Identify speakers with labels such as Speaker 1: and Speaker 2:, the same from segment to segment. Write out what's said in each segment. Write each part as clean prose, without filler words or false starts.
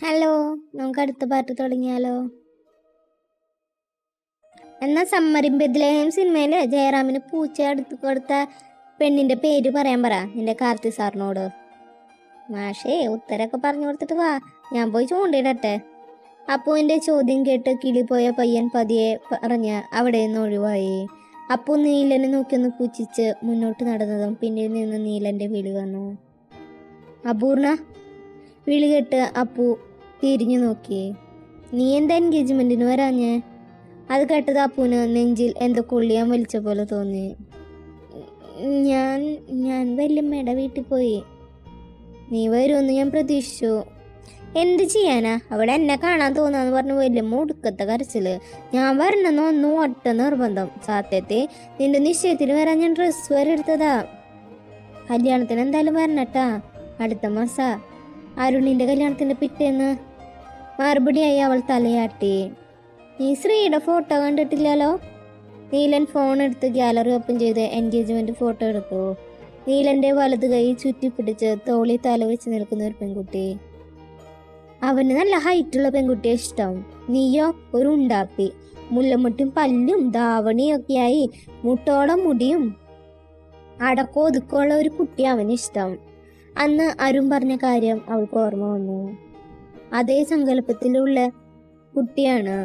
Speaker 1: Hello, നമുക്ക് അടുത്ത പാട്ട് തുടങ്ങിയാലോ? എന്നാ സമ്മറിൻ ബെത്ലഹേം സിനിമയിലെ ജയറാമിന് പൂച്ച എടുത്തു കൊടുത്ത പെണ്ണിന്റെ പേര് പറയാൻ പറ നിന്റെ കാർത്തി സാറിനോട്. മാഷേ ഉത്തരൊക്കെ പറഞ്ഞു കൊടുത്തിട്ട് വാ, ഞാൻ പോയി ചൂണ്ടിടട്ടെ. അപ്പുവിന്റെ ചോദ്യം കേട്ട് കിളിപോയ പയ്യൻ പതിയെ പറഞ്ഞ് അവിടെ നിന്ന് ഒഴിവായി. അപ്പു നീലനെ നോക്കിയൊന്ന് പുച്ഛിച്ച് മുന്നോട്ട് നടന്നതും പിന്നിൽ നിന്ന് നീലന്റെ വിളി വന്നു. അപൂർണ. വിളി കേട്ട് അപ്പു തിരിഞ്ഞു നോക്കി. നീ എന്താ എൻഗേജ്മെന്റിന് വരാഞ്ഞേ? അത് കേട്ടത് അപ്പുവിന് നെഞ്ചിൽ എന്തോ കൊള്ളിയാൻ വലിച്ച പോലെ തോന്നി. ഞാൻ ഞാൻ വല്യമ്മയുടെ വീട്ടിൽ പോയി. നീ വരുമെന്ന് ഞാൻ പ്രതീക്ഷിച്ചു. എന്ത് ചെയ്യാനാ, അവിടെ എന്നെ കാണാൻ തോന്നാന്ന് പറഞ്ഞ് വല്യമ്മ ഒടുക്കത്തെ കരച്ചില്. ഞാൻ വരണമെന്ന് ഒന്നും ഒറ്റ നിർബന്ധം. സത്യത്തെ നിന്റെ നിശ്ചയത്തിന് വരാൻ ഞാൻ ഡ്രസ് വരെ എടുത്തതാ. കല്യാണത്തിന് എന്തായാലും വരണട്ടാ, അടുത്ത മാസാ, അരുണിന്റെ കല്യാണത്തിന്റെ പിറ്റേന്ന്. മറുപടിയായി അവൾ തലയാട്ടി. നീ ശ്രീയുടെ ഫോട്ടോ കണ്ടിട്ടില്ലല്ലോ? നീലൻ ഫോൺ എടുത്ത് ഗാലറി ഓപ്പൺ ചെയ്ത് എൻഗേജ്മെന്റ് ഫോട്ടോ എടുത്തു. നീലന്റെ വലത് കൈ ചുറ്റിപ്പിടിച്ച് തോളി തല വെച്ച് നിൽക്കുന്ന ഒരു പെൺകുട്ടി. അവന് നല്ല ഹൈറ്റുള്ള പെൺകുട്ടിയെ ഇഷ്ടം. നീയോ ഒരു ഉണ്ടാപ്പി, മുല്ലമുട്ടും പല്ലും ധാവണിയൊക്കെയായി മുട്ടോളം മുടിയും അടക്കോ ഒതുക്കമുള്ള ഒരു കുട്ടി അവന് ഇഷ്ടം. അന്ന് അരുൺ പറഞ്ഞ കാര്യം അവൾക്ക് ഓർമ്മ വന്നു. അതേ സങ്കല്പത്തിലുള്ള കുട്ടിയാണ്.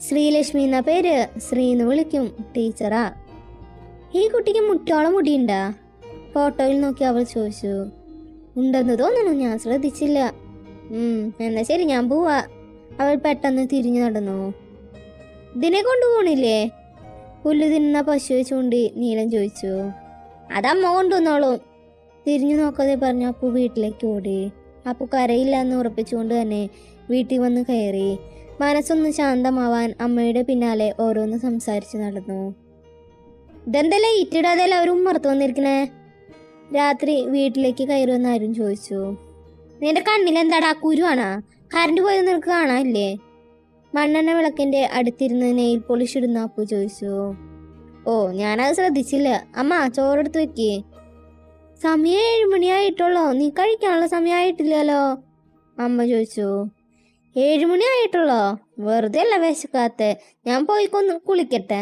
Speaker 1: ശ്രീലക്ഷ്മി എന്ന പേര്, ശ്രീന്ന് വിളിക്കും, ടീച്ചറാ. ഈ കുട്ടിക്ക് മുട്ടോളം മുടിയുണ്ടാ? ഫോട്ടോയിൽ നോക്കി അവൾ ചോദിച്ചു. ഉണ്ടെന്ന് തോന്നുന്നു, ഞാൻ ശ്രദ്ധിച്ചില്ല. എന്നാ ശരി, ഞാൻ പോവാ. അവൾ പെട്ടെന്ന് തിരിഞ്ഞു നടന്നു. ഇതിനെ കൊണ്ടുപോണില്ലേ? പുല്ല് തിന്നുന്ന പശുവെ ചൂണ്ടി നീലൻ ചോദിച്ചു. അതമ്മ കൊണ്ടുവന്നോളും. തിരിഞ്ഞു നോക്കാതെ പറഞ്ഞ അപ്പു വീട്ടിലേക്ക് ഓടി. അപ്പു കരയില്ല എന്ന് ഉറപ്പിച്ചുകൊണ്ട് തന്നെ വീട്ടിൽ വന്ന് കയറി. മനസ്സൊന്ന് ശാന്തമാവാൻ അമ്മയുടെ പിന്നാലെ ഓരോന്ന് സംസാരിച്ച് നടന്നു. ഇതെന്തല്ലേ ഇറ്റിടാതെ എല്ലാവരും ഉമ്മർത്ത് വന്നിരിക്കണേ? രാത്രി വീട്ടിലേക്ക് കയറുമെന്ന് ആരും ചോദിച്ചു. നിന്റെ കണ്ണിൽ എന്താടാ, കുരുവാണാ? കറണ്ട് പോയത് നിനക്ക് കാണാനില്ലേ? മണ്ണെണ്ണ വിളക്കിന്റെ അടുത്തിരുന്ന് നെയിൽ പോളിഷ് ഇടുന്ന അപ്പു ചോദിച്ചു. ഓ, ഞാനത് ശ്രദ്ധിച്ചില്ല. അമ്മ ചോറെടുത്ത് വെക്കേ. സമയം 7 മണിയായിട്ടുള്ളോ? നീ കഴിക്കാനുള്ള സമയമായിട്ടില്ലല്ലോ, അമ്മ ചോദിച്ചു. 7 മണിയായിട്ടുള്ളോ? വെറുതെ അല്ല വിശക്കാത്തെ. ഞാൻ പോയി കുളിക്കട്ടെ.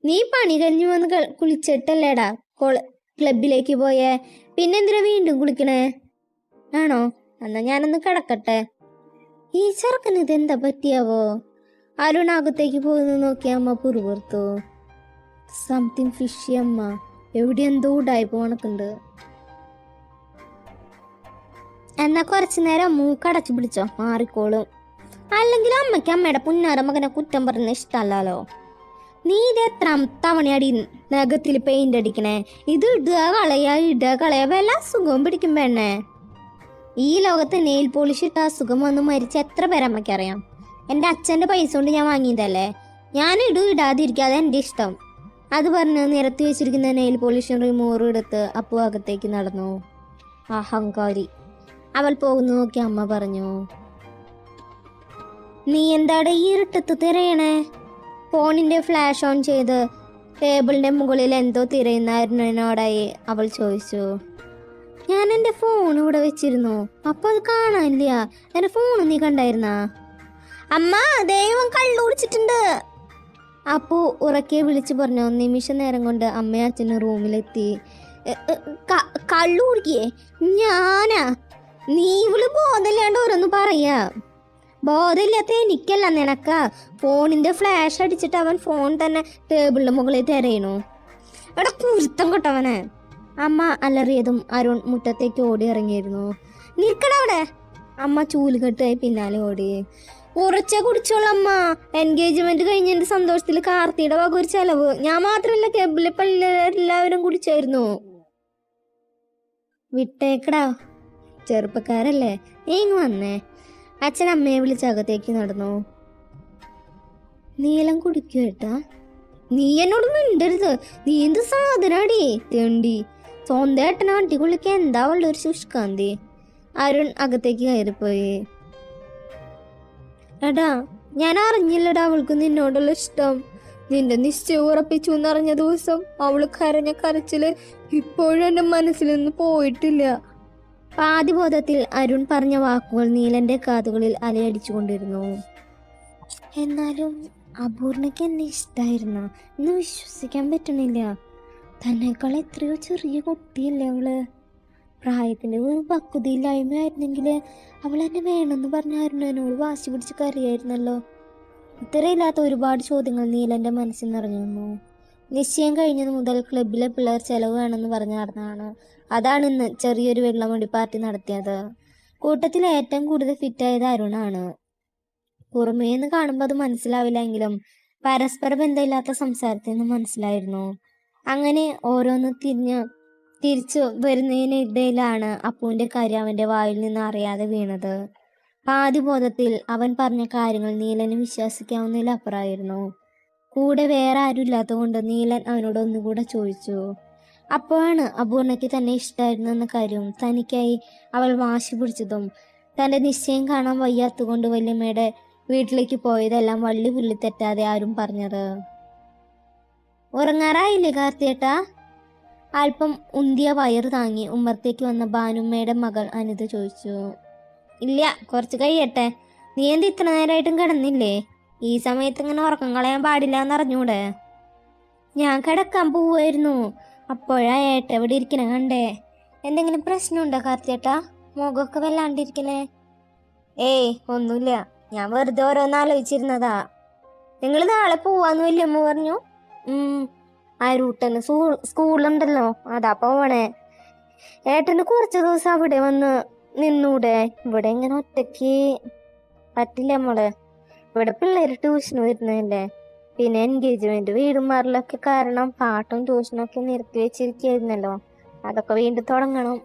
Speaker 1: നീ പണി കഴിഞ്ഞു വന്ന് കുളിച്ചിട്ടല്ലേടാ ക്ലബിലേക്ക് പോയേ? പിന്നെന്തിനാ വീണ്ടും കുളിക്കണേ? ആണോ? എന്നാ ഞാനൊന്ന് കിടക്കട്ടെ. ഈ ചെറുക്കന് ഇതെന്താ പറ്റിയാവോ? അരുണാകത്തേക്ക് പോയി നോക്കി അമ്മ പുറപുറത്തു. സംതിങ് ഫിഷി അമ്മ, എവിടെ എന്തോ ഉണ്ടായി പോണക്കുണ്ട്. എന്നാ കുറച്ചു നേരം മൂക്കടച്ചു പിടിച്ചോ, മാറിക്കോളും. അല്ലെങ്കിൽ അമ്മയ്ക്ക് അമ്മയുടെ പുന്നാര മകനെ കുറ്റം പറഞ്ഞ ഇഷ്ടമല്ലോ. നീ ഇത് എത്ര തവണയടി നഖത്തിൽ പെയിന്റ് അടിക്കണേ? ഇത് ഇടുക കളയാ വല്ല അസുഖവും പിടിക്കും പെണ്ണേ. ഈ ലോകത്ത് നെയിൽ പോളിഷ് ഇട്ട അസുഖം വന്ന് മരിച്ച എത്ര പേരമ്മയ്ക്കറിയാം? എൻ്റെ അച്ഛൻ്റെ പൈസ കൊണ്ട് ഞാൻ വാങ്ങിയതല്ലേ. ഞാൻ ഇടാതിരിക്കാതെ എൻ്റെ ഇഷ്ടം. അത് പറഞ്ഞ് നിരത്തി വെച്ചിരിക്കുന്ന നെയിൽ പോളിഷ് റിമൂവർ എടുത്ത് അപ്പു അകത്തേക്ക് നടന്നു. അഹങ്കാരി. അവൾ പോകുന്നു നോക്കി അമ്മ പറഞ്ഞു. നീ എന്താടെ ഈ ഇരുട്ടത്ത് തിരയണേ? ഫോണിന്റെ ഫ്ലാഷ് ഓൺ ചെയ്ത് ടേബിളിന്റെ മുകളിൽ എന്തോ തിരയുന്നതിനോടായി അവൾ ചോദിച്ചു. ഞാൻ എൻ്റെ ഫോൺ ഇവിടെ വെച്ചിരുന്നു, അപ്പൊ അത് കാണാനില്ല. എൻ്റെ ഫോൺ നീ കണ്ടായിരുന്നാ? അമ്മ, ദൈവം കള്ളുടിച്ചിട്ടുണ്ട്, അപ്പു ഉറക്കെ വിളിച്ചു പറഞ്ഞു. നിമിഷ നേരം കൊണ്ട് അമ്മയും അച്ഛനും റൂമിലെത്തി. കള്ളു കുടിക്കേ? ഞാനാ? നീ ഇവള് ബോധമില്ലാണ്ട് ഓരോന്ന് പറയാ. ബോധമില്ലാത്ത എനിക്കല്ല, നിനക്കാ. ഫോണിന്റെ ഫ്ലാഷ് അടിച്ചിട്ട് അവൻ ഫോൺ തന്നെ ടേബിളിന്റെ മുകളിൽ തിരയണു. എടാ കുരുത്തം കൊട്ടവനെ. അമ്മ അലറിയതും അരുൺ മുറ്റത്തേക്ക് ഓടി ഇറങ്ങിയിരുന്നു. നിൽക്കടവിടെ. അമ്മ ചൂലുകെട്ടായി പിന്നാലെ ഓടി. കുറച്ചേ കുടിച്ചോളമ്മ. എൻഗേജ്മെന്റ് കഴിഞ്ഞതിന്റെ സന്തോഷത്തിൽ കാർത്തിയുടെ വക ഒരു ചെലവ്. ഞാൻ മാത്രമല്ല, കേബിളിലെ എല്ലാവരും കുടിച്ചായിരുന്നു. വിട്ടേക്കടാ, ചെറുപ്പക്കാരല്ലേ, നീങ്ങ് വന്നേ. അച്ഛൻ അമ്മയെ വിളിച്ച് അകത്തേക്ക് നടന്നു. നീലം കുടിക്കേട്ടാ? നീ എന്നോട് മിണ്ടരുത്. നീ എന്ത് സാധനാടി തെണ്ടി. സ്വന്തം ഏട്ടനെ വണ്ടി കുളിക്കാൻ എന്താ ഉള്ളൊരു ശുഷ്കാന്തി. അരുൺ അകത്തേക്ക് കയറിപ്പോയി. എടാ, ഞാൻ അറിഞ്ഞില്ലടാ അവൾക്ക് നിന്നോടുള്ള ഇഷ്ടം. നിന്റെ നിശ്ചയം ഉറപ്പിച്ചു എന്നറിഞ്ഞ ദിവസം അവൾ കരഞ്ഞ കരച്ചില് ഇപ്പോഴും എൻ്റെ മനസ്സിൽ നിന്ന് പോയിട്ടില്ല. പാതിബോധത്തിൽ അരുൺ പറഞ്ഞ വാക്കുകൾ നീലന്റെ കാതുകളിൽ അലയടിച്ചുകൊണ്ടിരുന്നു. എന്നാലും അപൂർണയ്ക്ക് എന്നെ ഇഷ്ടായിരുന്നു എന്ന് വിശ്വസിക്കാൻ പറ്റണില്ല. തന്നേക്കാൾ എത്രയോ ചെറിയ കുട്ടിയല്ലേ അവള്. പ്രായത്തിന്റെ ഒരു പക്വതയില്ലായ്മയായിരുന്നെങ്കിൽ അവൾ എന്നെ വേണമെന്ന് പറഞ്ഞ അരുണനോട് വാശി പിടിച്ച് കരയായിരുന്നല്ലോ. ഉത്തരയില്ലാത്ത ഒരുപാട് ചോദ്യങ്ങൾ നീലന്റെ മനസ്സിൽ നിറഞ്ഞു വന്നു. നിശ്ചയം കഴിഞ്ഞത് മുതൽ ക്ലബിലെ പിള്ളേർ ചെലവ് വേണമെന്ന് പറഞ്ഞു നടന്നതാണ്. അതാണ് ഇന്ന് ചെറിയൊരു വെള്ളമടി പാർട്ടി നടത്തിയത്. കൂട്ടത്തിൽ ഏറ്റവും കൂടുതൽ ഫിറ്റായത് അരുണാണ്. പുറമേന്ന് കാണുമ്പോൾ അത് മനസ്സിലാവില്ലെങ്കിലും പരസ്പര ബന്ധമില്ലാത്ത സംസാരത്തിൽ നിന്ന് മനസ്സിലായിരുന്നു. അങ്ങനെ ഓരോന്ന് തിരിച്ചു വരുന്നതിനിടയിലാണ് അപ്പുവിന്റെ കാര്യം അവന്റെ വായിൽ നിന്ന് അറിയാതെ വീണത്. പാതിബോധത്തിൽ അവൻ പറഞ്ഞ കാര്യങ്ങൾ നീലന് വിശ്വസിക്കാവുന്നതിലപ്പുറമായിരുന്നു. കൂടെ വേറെ ആരും ഇല്ലാത്തതുകൊണ്ട് നീലൻ അവനോട് ഒന്നുകൂടെ ചോദിച്ചു. അപ്പോഴാണ് അപൂർണയ്ക്ക് തന്നെ ഇഷ്ടമായിരുന്നു എന്ന കാര്യം, തനിക്കായി അവൾ വാശി പിടിച്ചതും തൻ്റെ നിശ്ചയം കാണാൻ വയ്യാത്തതുകൊണ്ട് വല്യമ്മയുടെ വീട്ടിലേക്ക് പോയതെല്ലാം വള്ളി പുള്ളി തെറ്റാതെ ആരും പറഞ്ഞത്. ഉറങ്ങാറായില്ലേ കാർത്തിയേട്ടാ? അല്പം ഉന്തിയ വയറ് താങ്ങി ഉമ്മറത്തേക്ക് വന്ന ഭാനുമ്മയുടെ മകൾ അനിത ചോദിച്ചു. ഇല്ല, കുറച്ച് കഴിയട്ടെ. നീ എന്ത് ഇത്ര നേരമായിട്ടും കിടന്നില്ലേ? ഈ സമയത്ത് ഇങ്ങനെ ഉറക്കം കളയാൻ പാടില്ല എന്നറിഞ്ഞൂടെ? ഞാൻ കിടക്കാൻ പോവായിരുന്നു. അപ്പോഴാ ഏട്ട എവിടെ ഇരിക്കണ കണ്ടേ. എന്തെങ്കിലും പ്രശ്നമുണ്ടോ കാർത്തിയേട്ടാ? മുഖമൊക്കെ വല്ലാണ്ടിരിക്കണേ. ഏയ് ഒന്നുമില്ല, ഞാൻ വെറുതെ ഓരോന്ന് ആലോചിച്ചിരുന്നതാ. നിങ്ങൾ നാളെ പോവാന്ന് വല്യമ്മ പറഞ്ഞു. അരൂട്ടന് സ്കൂളുണ്ടല്ലോ, അതാ പോവണേ. ഏട്ടന് കുറച്ച് ദിവസം അവിടെ വന്ന് നിന്നൂടെ? ഇവിടെ ഇങ്ങനെ ഒറ്റയ്ക്ക് പറ്റില്ല മോളെ. ഇവിടെ പിള്ളേര് ട്യൂഷന് വരുന്നതല്ലേ. പിന്നെ എൻഗേജ്മെന്റ് വീടും മാറലൊക്കെ കാരണം പാട്ടും ട്യൂഷനും ഒക്കെ നിർത്തി വെച്ചിരിക്കായിരുന്നല്ലോ. അതൊക്കെ വീണ്ടും തുടങ്ങണം.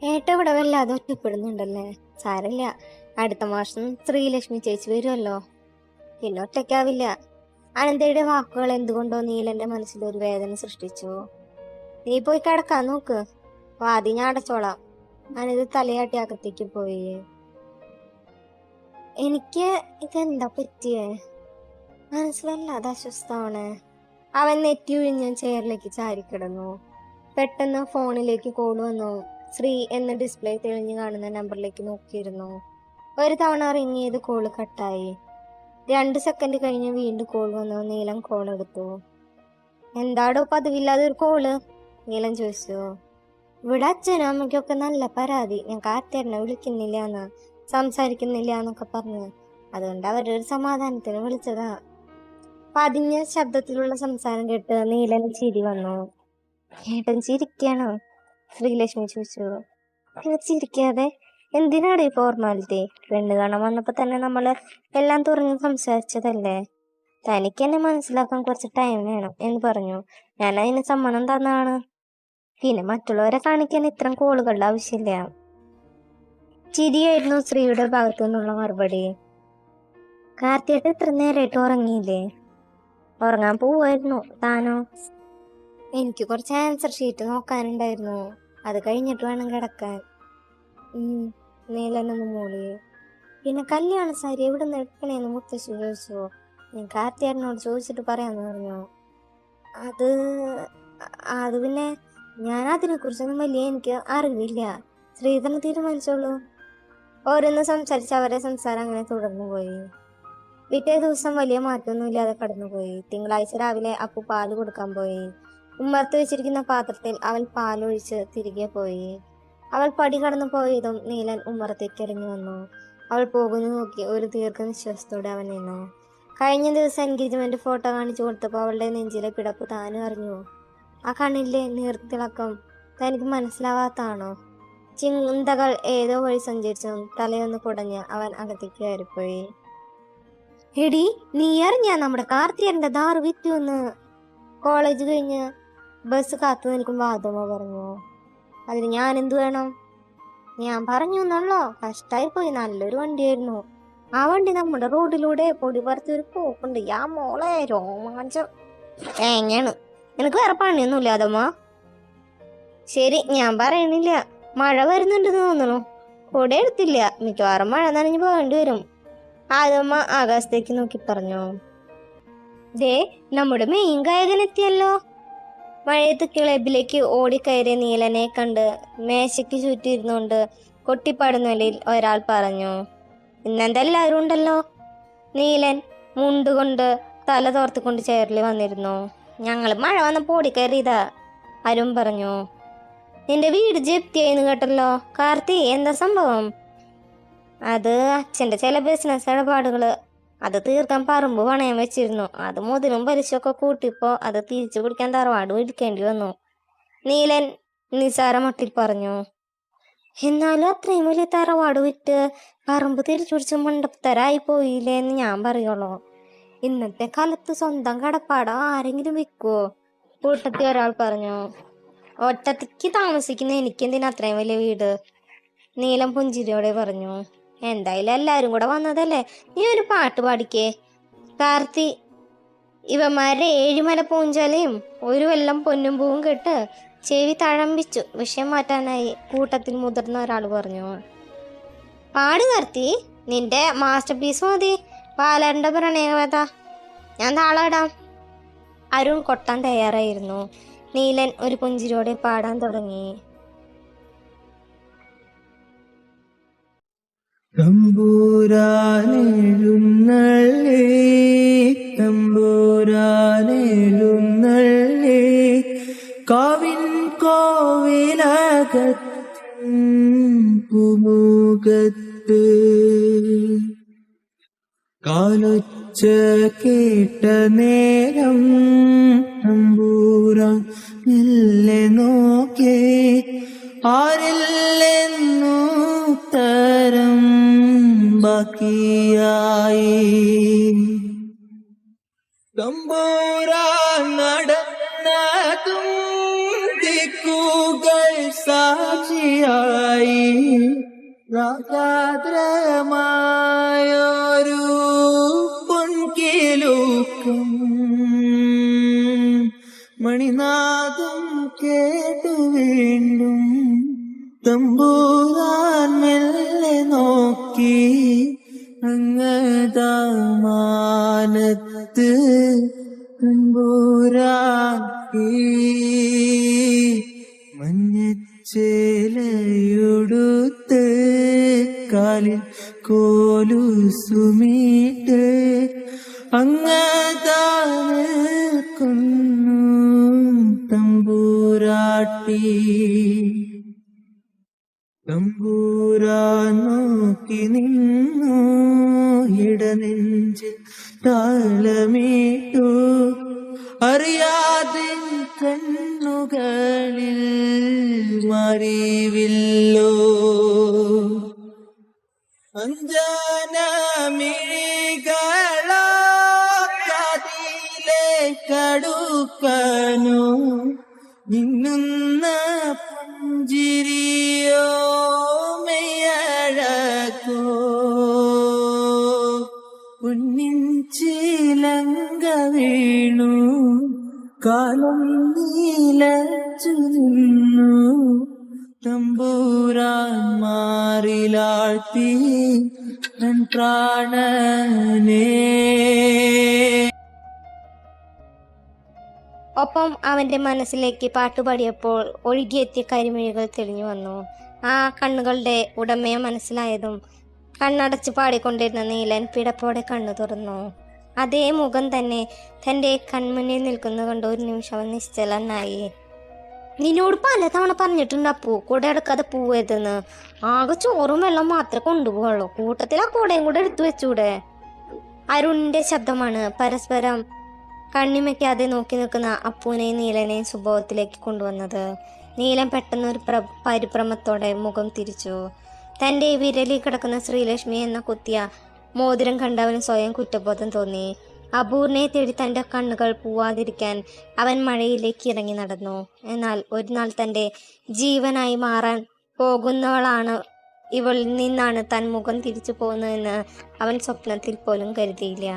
Speaker 1: ഏട്ട ഇവിടെ വല്ലാതെ ഒറ്റപ്പെടുന്നുണ്ടല്ലേ. സാരല്ല, അടുത്ത മാസം ശ്രീലക്ഷ്മി ചേച്ചി വരുമല്ലോ, പിന്നെ ഒറ്റയ്ക്കാവില്ല. അനന്തയുടെ വാക്കുകൾ എന്തുകൊണ്ടോ നീലന്റെ മനസ്സിൽ ഒരു വേദന സൃഷ്ടിച്ചു. നീ പോയി കിടക്കാൻ നോക്ക്, വാതി ഞാൻ അടച്ചോളാം. അനിത് തലയാട്ടി അകത്തേക്ക് പോയി. എനിക്ക് ഇതെന്താ പറ്റിയേ? മനസ്സിലല്ലാതെ അസ്വസ്ഥമാണ്. അവൻ നെറ്റി ഒഴിഞ്ഞ് ചെയറിലേക്ക് ചാരിക്കിടന്നു. പെട്ടെന്ന് ഫോണിലേക്ക് കോൾ വന്നു. ശ്രീ എന്ന ഡിസ്പ്ലേ തെളിഞ്ഞു കാണുന്ന നമ്പറിലേക്ക് നോക്കിയിരുന്നു. ഒരു തവണ റിങ് ചെയ്ത് കോള് കട്ടായി. 2 സെക്കൻഡ് കഴിഞ്ഞ് വീണ്ടും കോൾ വന്നു. നീലം കോൾ എടുത്തു. എന്താടോ പതിവില്ലാതെ ഒരു കോള്? നീലം ചോദിച്ചു. ഇവിടെ അച്ഛനും അമ്മയ്ക്കൊക്കെ നല്ല പരാതി. ഞാൻ കാർത്തിയേട്ടനെ വിളിക്കുന്നില്ല എന്ന്, സംസാരിക്കുന്നില്ല എന്നൊക്കെ പറഞ്ഞു. അതുകൊണ്ട് അവരുടെ ഒരു സമാധാനത്തിന് വിളിച്ചതാ. പതിഞ്ഞ ശബ്ദത്തിലുള്ള സംസാരം കേട്ട് നീലന് ചിരി വന്നു. ഏട്ടൻ ചിരിക്കാണോ? ശ്രീലക്ഷ്മി ചോദിച്ചു. ചിരിക്കാതെ എന്തിനാണ് ഈ ഫോർമാലിറ്റി? പെണ്ണ് കാണാൻ വന്നപ്പോ തന്നെ നമ്മള് എല്ലാം തുറന്ന് സംസാരിച്ചതല്ലേ. തനിക്ക് എന്നെ മനസ്സിലാക്കാൻ കുറച്ച് ടൈം വേണം എന്ന് പറഞ്ഞു. ഞാൻ അതിന് സമ്മതം തന്നാണ്. പിന്നെ മറ്റുള്ളവരെ കാണിക്കാൻ ഇത്തരം കോളുകളുടെ ആവശ്യമില്ല. ചിരിയായിരുന്നു ശ്രീയുടെ ഭാഗത്തു നിന്നുള്ള മറുപടി. കാർത്തിയേട്ടൻ ഇത്ര നേരമായിട്ട് ഉറങ്ങിയില്ലേ? ഉറങ്ങാൻ പോവായിരുന്നു. താനോ? എനിക്ക് കുറച്ച് ആൻസർ ഷീറ്റ് നോക്കാനുണ്ടായിരുന്നു, അത് കഴിഞ്ഞിട്ട് വേണം കിടക്കാൻ. നീലനൊന്ന് മൂളി. പിന്നെ കല്യാണ സാരി എവിടെ നിന്ന് എടുക്കണേന്ന് മുത്തശ്ശി ചോദിച്ചു. ഞാൻ കാർത്തിയേട്ടനോട് ചോദിച്ചിട്ട് പറയാന്ന് പറഞ്ഞു. അത് പിന്നെ ഞാൻ അതിനെക്കുറിച്ചൊന്നും എനിക്ക് അറിവില്ല. ശ്രീധരൻ തീരുമാനിച്ചോളൂ. ഓരോന്ന് സംസാരിച്ച് അവരെ സംസാരം അങ്ങനെ തുടർന്നു പോയി. പിറ്റേ ദിവസം വലിയ മാറ്റമൊന്നുമില്ലാതെ കടന്നുപോയി. തിങ്കളാഴ്ച രാവിലെ അപ്പു പാല് കൊടുക്കാൻ പോയി. ഉമ്മർത്ത് വെച്ചിരിക്കുന്ന പാത്രത്തിൽ അവൻ പാലൊഴിച്ച് തിരികെ പോയി. അവൾ പടി കടന്നു പോയതും നീലൻ ഉമ്മറത്തേക്ക് ഇറങ്ങി വന്നു. അവൾ പോകുന്നു നോക്കി ഒരു ദീർഘനിശ്വാസത്തോടെ അവൻ നിന്നു. കഴിഞ്ഞ ദിവസം എൻഗേജ്മെന്റ് ഫോട്ടോ കാണിച്ചു കൊടുത്തപ്പോൾ അവളുടെ നെഞ്ചിലെ പിടപ്പ് താനും അറിഞ്ഞു. ആ കണ്ണിലെ നീർത്തിളക്കം തനിക്ക് മനസ്സിലാവാത്താണോ? ചിന്തകൾ ഏതോ വഴി സഞ്ചരിച്ചു. തലയൊന്ന് കുടഞ്ഞ് അവൻ അകത്തേക്ക് കയറിപ്പോയി. എടി, നീ അറിഞ്ഞാ നമ്മുടെ കാർത്തിയേട്ടന്റെ ദാറ് വിറ്റുവെന്ന്? കോളേജ് കഴിഞ്ഞ് ബസ് കാത്തു നിൽക്കുമ്പോൾ ആദമ പറഞ്ഞു. അതിന് ഞാൻ എന്തു വേണം? ഞാൻ പറഞ്ഞു എന്നല്ലോ. കഷ്ടായി പോയി, നല്ലൊരു വണ്ടിയായിരുന്നു. ആ വണ്ടി നമ്മുടെ റോഡിലൂടെ പൊടി പറിച്ചൊരു പോക്കുണ്ട്. യാ മോളെ, രോമാഞ്ചം. എങ്ങനെയാണ്? എനിക്ക് വേറെ പണിയൊന്നുമില്ല ആദമ്മ. ശരി, ഞാൻ പറയണില്ല. മഴ വരുന്നുണ്ടെന്ന് തോന്നണു. കൂടെ എടുത്തില്ല, മിക്കവാറും മഴ നനഞ്ഞു പോകേണ്ടി വരും. ആദമ്മ ആകാശത്തേക്ക് നോക്കി പറഞ്ഞു. ദേ, നമ്മുടെ മെയിൻ ഗായകൻ എത്തിയല്ലോ. മഴയത്ത് ക്ലബിലേക്ക് ഓടിക്കയറിയ നീലനെ കണ്ട് മേശയ്ക്ക് ചുറ്റിയിരുന്നുകൊണ്ട് കൊട്ടിപ്പാടുന്നവരിൽ ഒരാൾ പറഞ്ഞു, ഇന്നെന്തെല്ലാവരും ഉണ്ടല്ലോ. നീലൻ മുണ്ടുകൊണ്ട് തല തോർത്തിക്കൊണ്ട് ചെയറിൽ വന്നിരുന്നു. ഞങ്ങൾ മഴ വന്നപ്പോൾ ഓടിക്കയറിയതാ, അരുൺ പറഞ്ഞു. നിന്റെ വീട് ജപ്തിയായിന്ന് കേട്ടല്ലോ. കാർത്തി, എന്താ സംഭവം? അത് അച്ഛൻ്റെ ചില ബിസിനസ് ഇടപാടുകൾ, അത് തീർക്കാൻ പറമ്പ് പണയം വെച്ചിരുന്നു. അത് മുതലും പലിശയൊക്കെ കൂട്ടിയപ്പോൾ അത് തിരിച്ചു പിടിക്കാൻ തറവാട് വിൽക്കേണ്ടി വന്നു, നീലൻ നിസാര മട്ടിൽ പറഞ്ഞു. എന്നാലും അത്രയും വലിയ തറവാട് വിറ്റ് പറമ്പ് തിരിച്ചു പിടിച്ച് മണ്ടത്തരായി പോയില്ലേ എന്ന് ഞാൻ പറയുള്ളൂ. ഇന്നത്തെ കാലത്ത് സ്വന്തം കടപ്പാടം ആരെങ്കിലും വിൽക്കുവോ? കൂട്ടത്തിൽ ഒരാൾ പറഞ്ഞു. ഒറ്റയ്ക്ക് താമസിക്കുന്ന എനിക്കെന്തിനാ അത്രയും വലിയ വീട്, നീലം പുഞ്ചിരിയോടെ പറഞ്ഞു. എന്തായാലും എല്ലാവരും കൂടെ വന്നതല്ലേ, നീ ഒരു പാട്ട് പാടിക്കേ. കാർത്തി ഇവന്മാരുടെ 7 മല പൂഞ്ചാലയും ഒരു വെള്ളം പൊന്നും പൂവും കേട്ട് ചെവി തഴമ്പിച്ചു. വിഷയം മാറ്റാനായി കൂട്ടത്തിൽ മുതിർന്ന ഒരാൾ പറഞ്ഞു. പാട് കാർത്തി, നിന്റെ മാസ്റ്റർ പീസ് മതി. പാലറിന്റെ പ്രണയകഥ ഞാൻ താളമിടാം. അരുൺ കൊട്ടാൻ തയ്യാറായിരുന്നു. നീലൻ ഒരു പുഞ്ചിരിയോടെ പാടാൻ തുടങ്ങി.
Speaker 2: തമ്പൂരാനെഴുന്നള്ളി തമ്പൂരാനെഴുന്നള്ളി കാവിൻ കോവിലകത്ത് കാലൊച്ച കേട്ട നേരം തമ്പൂരാൻ മെല്ലെ നോക്കി ആരില്ലെന്നു തരം ബാക്കിയായി. തമ്പൂരാൻ നടന്നതും ദിക്കുകൾ സാക്ഷിയായി. രാഗാദ്രമായൊരു പൊൻകിലുക്കം മണിനാദം കേട്ടു വീണ്ടും തമ്പൂരാൻ മെല്ലെ നോക്കി അങ്ങതാമാനത്ത് തമ്പൂരാൻ മഞ്ഞച്ചേലയുടുത്ത് കാലിൽ കോലുസുമീട്ട് അങ്ങതാനിൽക്കുന്നു തമ്പൂരാട്ടി. തമ്പൂരാൻ നോക്കി നിന്നു ഇടനെഞ്ചിൽ താളമീട്ടു. അറിയാതെ കണ്ണുകളിൽ മറിവില്ലോ അഞ്ജനമിഴികളോ കാതിലെ കടുക്കനോ നിന്നുന്ന പുഞ്ചിരിയോ മെയ്യഴകോ പൊന്നിൻ ചിലങ്ക വീണു കാലം നീലച്ചു നിന്നു തമ്പൂരാൻ മാറിലാഴ്ത്തി തൻ പ്രാണനേ.
Speaker 1: ഒപ്പം അവന്റെ മനസ്സിലേക്ക് പാട്ടുപാടിയപ്പോൾ ഒഴുകിയെത്തിയ കരിമിഴികൾ തെളിഞ്ഞു വന്നു. ആ കണ്ണുകളുടെ ഉടമയെ മനസ്സിലായതും കണ്ണടച്ച് പാടിക്കൊണ്ടിരുന്ന നീലൻ പിടപ്പോടെ കണ്ണു തുറന്നു. അതേ മുഖം തന്നെ തൻ്റെ കൺമുന്നിൽ നിൽക്കുന്നത് കൊണ്ട് ഒരു നിമിഷം അവൻ നിശ്ചലനായി. നിന്നോട് പലതവണ പറഞ്ഞിട്ടുണ്ട് അപ്പൂ കൂടെ എടുക്കാതെ പോവരുതെന്ന്. ആകെ ചോറും വെള്ളം മാത്രമേ കൊണ്ടുപോകുള്ളൂ, കൂട്ടത്തിൽ ആ കൂടെയും കൂടെ എടുത്തു വെച്ചൂടെ? അരുണിന്റെ ശബ്ദമാണ് പരസ്പരം കണ്ണിമയ്ക്കാതെ നോക്കി നിൽക്കുന്ന അപ്പൂനെയും നീലനെയും സുബോധത്തിലേക്ക് കൊണ്ടുവന്നത്. നീലൻ പെട്ടെന്നൊരു പരിഭ്രമത്തോടെ മുഖം തിരിച്ചു. തൻ്റെ വിരലിൽ കിടക്കുന്ന ശ്രീലക്ഷ്മി എന്ന കുത്തിയ മോതിരം കണ്ടവന് സ്വയം കുറ്റബോധം തോന്നി. അപൂർണയെ തേടി തൻ്റെ കണ്ണുകൾ പോവാതിരിക്കാൻ അവൻ മഴയിലേക്ക് ഇറങ്ങി നടന്നു. എന്നാൽ ഒരു നാൾ തൻ്റെ ജീവനായി മാറാൻ പോകുന്നവളാണ് ഇവളിൽ നിന്നാണ് താൻ മുഖം തിരിച്ചു പോകുന്നതെന്ന് അവൻ സ്വപ്നത്തിൽ പോലും കരുതിയില്ല.